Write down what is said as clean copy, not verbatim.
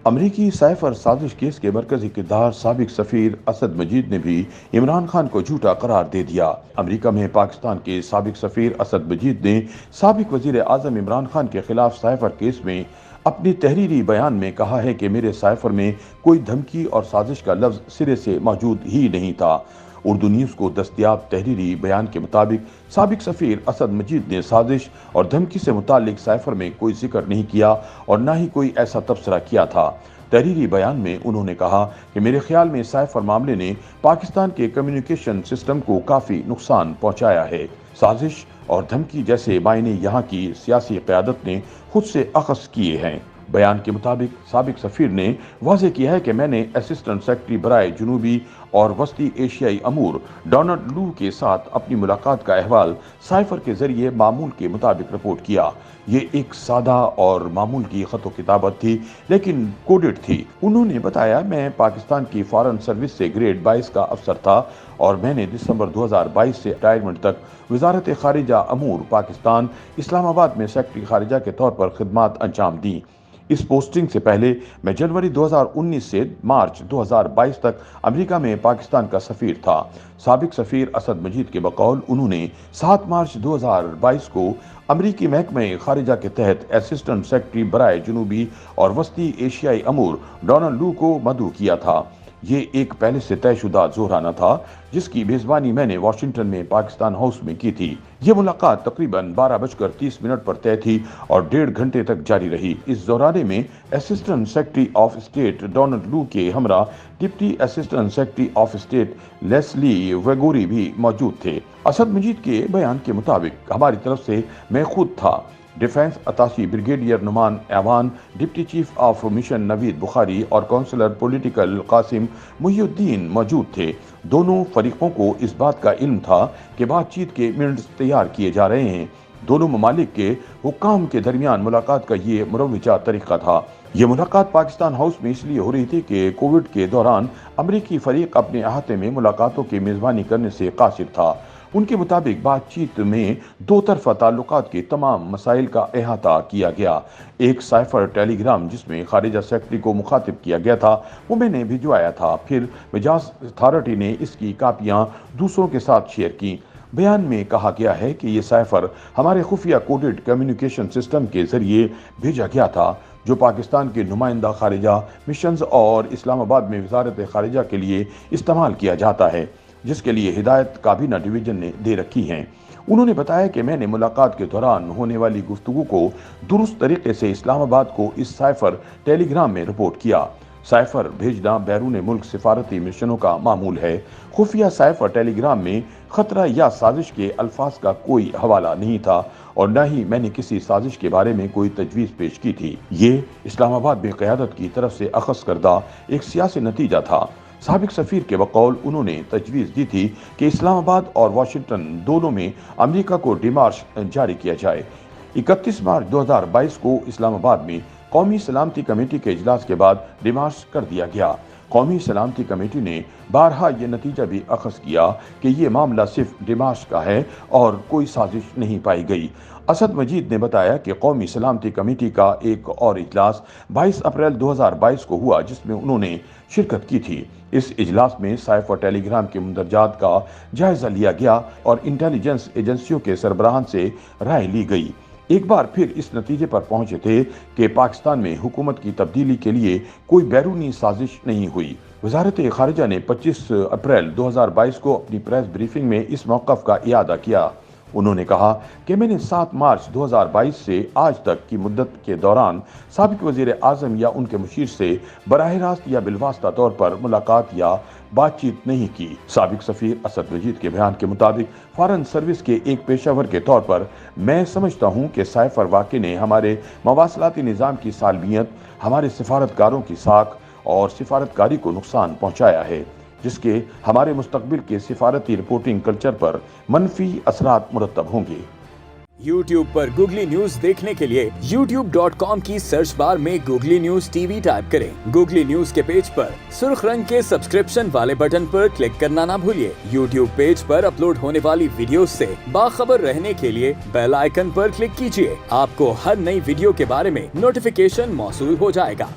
امریکی سائفر سازش کیس کے مرکزی کردار سابق سفیر اسد مجید نے بھی عمران خان کو جھوٹا قرار دے دیا۔ امریکہ میں پاکستان کے سابق سفیر اسد مجید نے سابق وزیر اعظم عمران خان کے خلاف سائفر کیس میں اپنی تحریری بیان میں کہا ہے کہ میرے سائفر میں کوئی دھمکی اور سازش کا لفظ سرے سے موجود ہی نہیں تھا۔ اردو نیوز کو دستیاب تحریری بیان کے مطابق سابق سفیر اسد مجید نے سازش اور دھمکی سے متعلق سائفر میں کوئی ذکر نہیں کیا اور نہ ہی کوئی ایسا تبصرہ کیا تھا۔ تحریری بیان میں انہوں نے کہا کہ میرے خیال میں سائفر معاملے نے پاکستان کے کمیونیکیشن سسٹم کو کافی نقصان پہنچایا ہے۔ سازش اور دھمکی جیسے معنی یہاں کی سیاسی قیادت نے خود سے اخذ کیے ہیں۔ بیان کے مطابق سابق سفیر نے واضح کیا ہے کہ میں نے اسسٹنٹ سیکرٹری برائے جنوبی اور وسطی ایشیائی امور ڈونلڈ لو کے ساتھ اپنی ملاقات کا احوال سائفر کے ذریعے معمول کے مطابق رپورٹ کیا۔ یہ ایک سادہ اور معمول کی خط و کتابت تھی لیکن کوڈڈ تھی۔ انہوں نے بتایا میں پاکستان کی فارن سروس سے گریڈ 22 کا افسر تھا اور میں نے دسمبر 2022 سے ریٹائرمنٹ تک وزارت خارجہ امور پاکستان اسلام آباد میں سیکرٹری خارجہ کے طور پر خدمات انجام دیں۔ اس پوسٹنگ سے پہلے میں جنوری 2019 سے مارچ 2022 تک امریکہ میں پاکستان کا سفیر تھا۔ سابق سفیر اسد مجید کے بقول انہوں نے 7 مارچ 2022 کو امریکی محکمہ خارجہ کے تحت اسسٹنٹ سیکرٹری برائے جنوبی اور وسطی ایشیائی امور ڈونلڈ لو کو مدعو کیا تھا۔ یہ ایک پہلے سے طے شدہ زہرانہ تھا جس کی میزبانی میں نے واشنگٹن میں پاکستان ہاؤس میں کی تھی۔ یہ ملاقات تقریباً 12:30 پر طے تھی اور 1.5 گھنٹے تک جاری رہی۔ اس زہرانے میں assistant secretary of state Donald Lu کے ہمراہ deputy assistant secretary of state Leslie Viguerie بھی موجود تھے۔ اسد مجید کے بیان کے مطابق ہماری طرف سے میں خود تھا، ڈیفنس اتاشی بریگیڈیئر نعمان ایوان، ڈپٹی چیف آف مشن نوید بخاری اور کونسلر پولیٹیکل قاسم محی الدین موجود تھے۔ دونوں فریقوں کو اس بات کا علم تھا کہ بات چیت کے منٹس تیار کیے جا رہے ہیں۔ دونوں ممالک کے حکام کے درمیان ملاقات کا یہ مروجہ طریقہ تھا۔ یہ ملاقات پاکستان ہاؤس میں اس لیے ہو رہی تھی کہ کووڈ کے دوران امریکی فریق اپنے احاطے میں ملاقاتوں کی میزبانی کرنے سے قاصر تھا۔ ان کے مطابق بات چیت میں دو طرفہ تعلقات کے تمام مسائل کا احاطہ کیا گیا۔ ایک سائفر ٹیلی گرام جس میں خارجہ سیکرٹری کو مخاطب کیا گیا تھا وہ میں نے بھجوایا تھا، پھر مجاز اتھارٹی نے اس کی کاپیاں دوسروں کے ساتھ شیئر کی۔ بیان میں کہا گیا ہے کہ یہ سائفر ہمارے خفیہ کوڈڈ کمیونیکیشن سسٹم کے ذریعے بھیجا گیا تھا جو پاکستان کے نمائندہ خارجہ مشنز اور اسلام آباد میں وزارت خارجہ کے لیے استعمال کیا جاتا ہے، جس کے لیے ہدایت کابینہ ڈویژن نے دے رکھی ہیں۔ انہوں نے بتایا کہ میں نے ملاقات کے دوران ہونے والی گفتگو کو درست طریقے سے اسلام آباد کو اس سائفر ٹیلی گرام میں رپورٹ کیا۔ سائفر بھیجنا بیرون ملک سفارتی مشنوں کا معمول ہے۔ خفیہ سائفر ٹیلی گرام میں خطرہ یا سازش کے الفاظ کا کوئی حوالہ نہیں تھا اور نہ ہی میں نے کسی سازش کے بارے میں کوئی تجویز پیش کی تھی۔ یہ اسلام آباد میں قیادت کی طرف سے اخذ کردہ ایک سیاسی نتیجہ تھا۔ سابق سفیر کے بقول انہوں نے تجویز دی تھی کہ اسلام آباد اور واشنگٹن دونوں میں امریکہ کو ڈیمارش جاری کیا جائے۔ 31 مارچ 2022 کو اسلام آباد میں قومی سلامتی کمیٹی کے اجلاس کے بعد ڈیمارش کر دیا گیا۔ قومی سلامتی کمیٹی نے بارہا یہ نتیجہ بھی اخذ کیا کہ یہ معاملہ صرف ڈیمارش کا ہے اور کوئی سازش نہیں پائی گئی۔ اسد مجید نے بتایا کہ قومی سلامتی کمیٹی کا ایک اور اجلاس 22 اپریل 2022 کو ہوا جس میں انہوں نے شرکت کی تھی۔ اس اجلاس میں سائفر ٹیلی گرام کے مندرجات کا جائزہ لیا گیا اور انٹیلیجنس ایجنسیوں کے سربراہان سے رائے لی گئی۔ ایک بار پھر اس نتیجے پر پہنچے تھے کہ پاکستان میں حکومت کی تبدیلی کے لیے کوئی بیرونی سازش نہیں ہوئی۔ وزارت خارجہ نے 25 اپریل 2022 کو اپنی پریس بریفنگ میں اس موقف کا اعادہ کیا۔ انہوں نے کہا کہ میں نے 7 مارچ 2022 سے آج تک کی مدت کے دوران سابق وزیر اعظم یا ان کے مشیر سے براہ راست یا بالواسطہ طور پر ملاقات یا بات چیت نہیں کی۔ سابق سفیر اسد مجید کے بیان کے مطابق فارن سروس کے ایک پیشہ ور کے طور پر میں سمجھتا ہوں کہ سائفر واقعے نے ہمارے مواصلاتی نظام کی سالمیت، ہمارے سفارتکاروں کی ساکھ اور سفارتکاری کو نقصان پہنچایا ہے، جس کے ہمارے مستقبل کے سفارتی رپورٹنگ کلچر پر منفی اثرات مرتب ہوں گے۔ یوٹیوب پر گوگلی نیوز دیکھنے کے لیے youtube.com کی سرچ بار میں googly news T V type کریں۔ گوگلی نیوز کے پیج پر سرخ رنگ کے سبسکرپشن والے بٹن پر کلک کرنا نہ بھولیے۔ یوٹیوب پیج پر اپلوڈ ہونے والی ویڈیوز سے باخبر رہنے کے لیے بیل آئیکن پر کلک کیجیے۔ آپ کو ہر نئی ویڈیو کے بارے میں نوٹیفیکیشن موصول ہو جائے گا۔